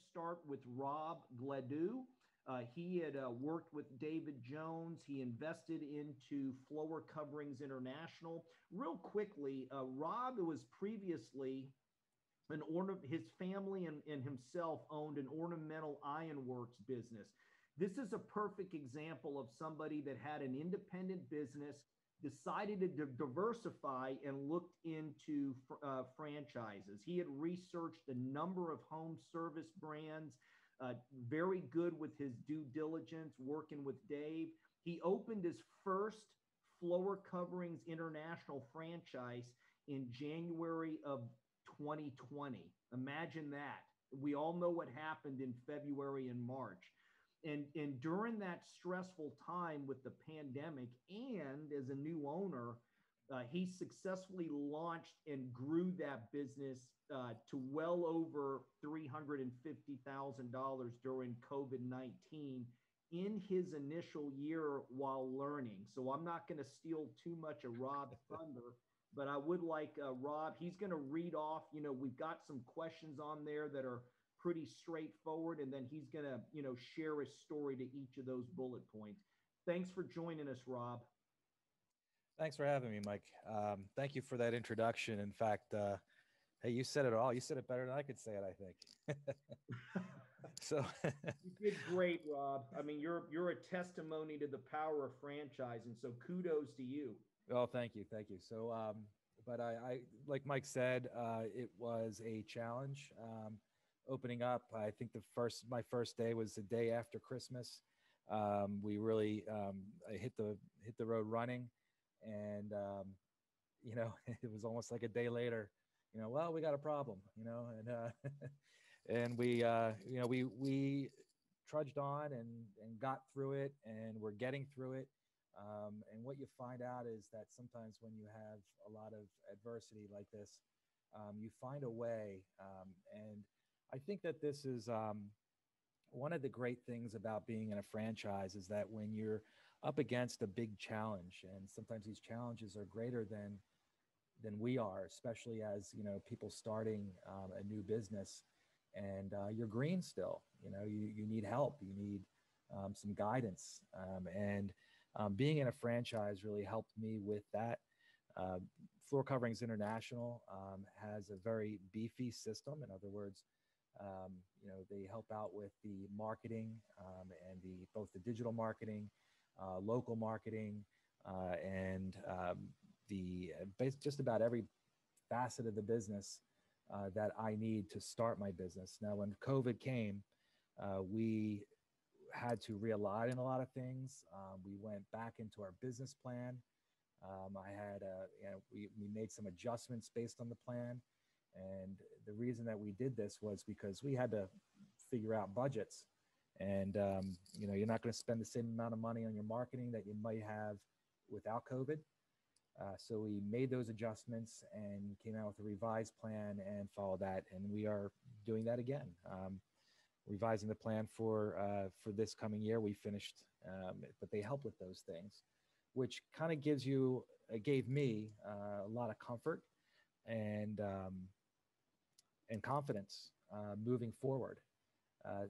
start with Rob Gledu. He had worked with David Jones. He invested into Floor Coverings International. Real quickly, Rob was previously his family and himself owned an ornamental ironworks business. This is a perfect example of somebody that had an independent business, decided to diversify and looked into franchises. He had researched a number of home service brands, very good with his due diligence, working with Dave. He opened his first Floor Coverings International franchise in January of 2020. Imagine that. We all know what happened in February and March. And during that stressful time with the pandemic and as a new owner, he successfully launched and grew that business to well over $350,000 during COVID-19 in his initial year while learning. So I'm not going to steal too much of Rob's thunder, but I would like Rob, he's going to read off, we've got some questions on there that are pretty straightforward, and then he's going to, share his story to each of those bullet points. Thanks for joining us, Rob. Thanks for having me, Mike. Thank you for that introduction. In fact, hey, you said it all. You said it better than I could say it, I think. So you did great, Rob. I mean, you're a testimony to the power of franchising. So kudos to you. Oh, thank you. Thank you. So, but I like Mike said, it was a challenge. Opening up, I think my first day was the day after Christmas. We really I hit the road running, and it was almost like a day later. Well, we got a problem. And and we trudged on and got through it, and we're getting through it. And what you find out is that sometimes when you have a lot of adversity like this, you find a way. And I think that this is one of the great things about being in a franchise is that when you're up against a big challenge, and sometimes these challenges are greater than we are, especially as people starting a new business, and you're green still. You need help. You need some guidance, and being in a franchise really helped me with that. Floor Coverings International has a very beefy system. In other words, they help out with the marketing and both the digital marketing, local marketing, and just about every facet of the business that I need to start my business. Now, when COVID came, we had to realign a lot of things. We went back into our business plan. We made some adjustments based on the plan. And the reason that we did this was because we had to figure out budgets. And, you're not going to spend the same amount of money on your marketing that you might have without COVID. So we made those adjustments and came out with a revised plan and followed that. And we are doing that again. Revising the plan for this coming year. We finished, but they help with those things, which kind of gave me a lot of comfort and confidence moving forward.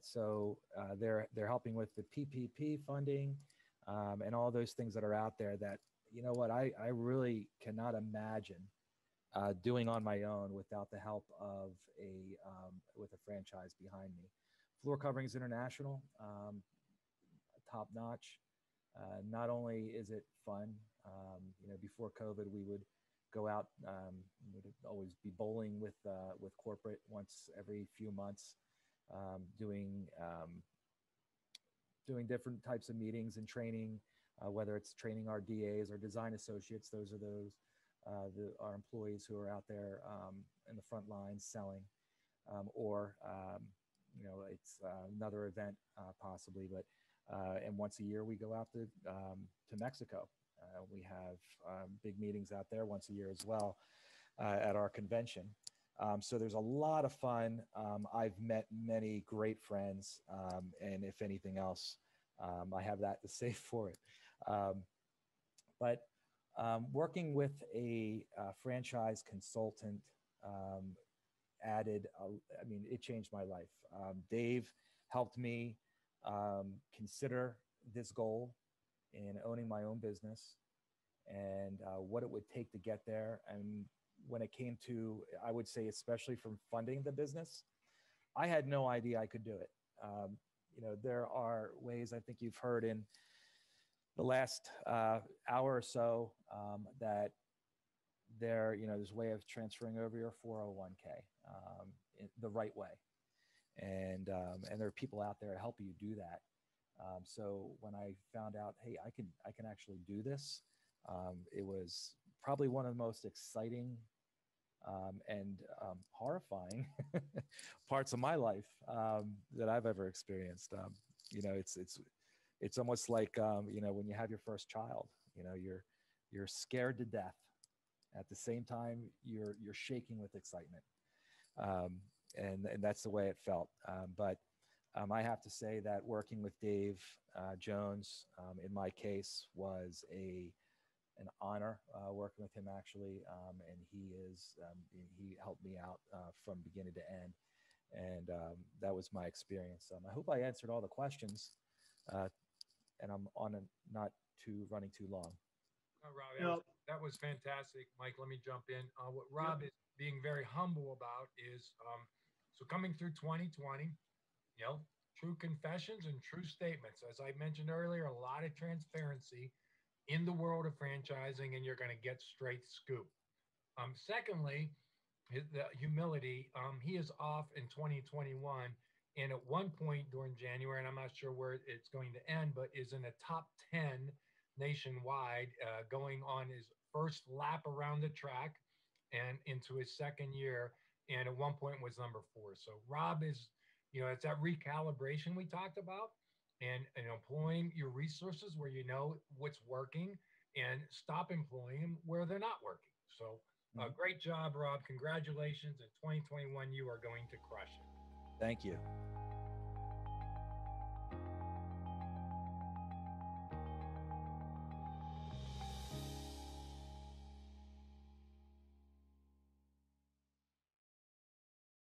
So they're helping with the PPP funding and all those things that are out there that, I really cannot imagine doing on my own without the help of with a franchise behind me. Floor Coverings International, top notch. Not only is it fun, before COVID, we would go out, would always be bowling with corporate once every few months, doing different types of meetings and training, whether it's training our DAs or design associates. Those are our employees who are out there in the front lines selling, or it's another event possibly, but and once a year we go out to Mexico. We have big meetings out there once a year as well at our convention. So there's a lot of fun. I've met many great friends, and if anything else, I have that to say for it. But working with a franchise consultant added, I mean, it changed my life. Dave helped me consider this goal in owning my own business and what it would take to get there. And when it came to, I would say, especially from funding the business, I had no idea I could do it. You know, there are ways, I think you've heard in the last hour or so, that there's a way of transferring over your 401k in the right way. And there are people out there to help you do that. So when I found out, hey, I can actually do this, it was probably one of the most exciting and horrifying parts of my life that I've ever experienced. It's almost like when you have your first child, you're scared to death. At the same time, you're shaking with excitement, and that's the way it felt. But I have to say that working with Dave Jones, in my case, was an honor working with him, actually, and he helped me out from beginning to end, and that was my experience. I hope I answered all the questions, and I'm not running too long. Rob, that was fantastic. Mike, let me jump in. What Rob is being very humble about is, so coming through 2020, true confessions and true statements. As I mentioned earlier, a lot of transparency in the world of franchising, and you're going to get straight scoop. Secondly, the humility. He is off in 2021, and at one point during January, and I'm not sure where it's going to end, but is in the top 10 nationwide, going on his first lap around the track and into his second year, and at one point was number 4. So Rob is, it's that recalibration we talked about, and employing your resources where you know what's working, and stop employing them where they're not working. So great job, Rob. Congratulations. In 2021, you are going to crush it. Thank you.